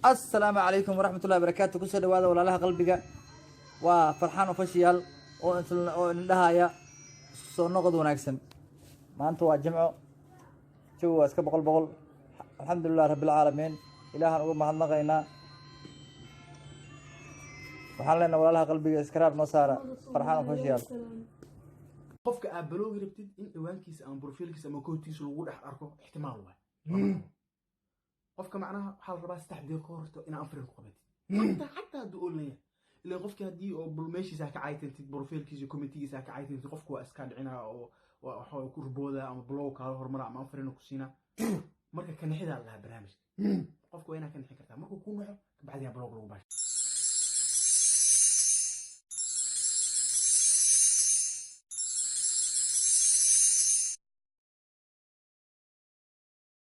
السلام عليكم ورحمة الله وبركاته. كل سنة وهذا ولا لها قلبك وفرحان وفشيال ولها يا نقد ونكسم. ما أنتوا الجمع شو أسكب بقول الحمد لله رب العالمين. إلهنا نقول ما هنغينا وحلنا ولا لها قلبك إسكرار نصارى فرحان وفشيال. qofka aad baloogi rabtid in ciwaankiisa ama profilkiisa ama kootiisa lagu dhex arko ihtimaal waay qofka macnaha waxa la rabaa saddex deeq horto in aan fariin ku qabatid hatta haduu oolaya ilaa qofka hadii oo bulmeeshiisa ka caaytantid profilkiisa commentigiisa ka caaytantid qofku waa iska dhicina oo waxa ku rubooda ama blog ka hormar ama fariin ku siina marka kan xida la barnaamij qofku waa inaa kan xi kartaa markuu ku naxo ka bacdi blog lagu baash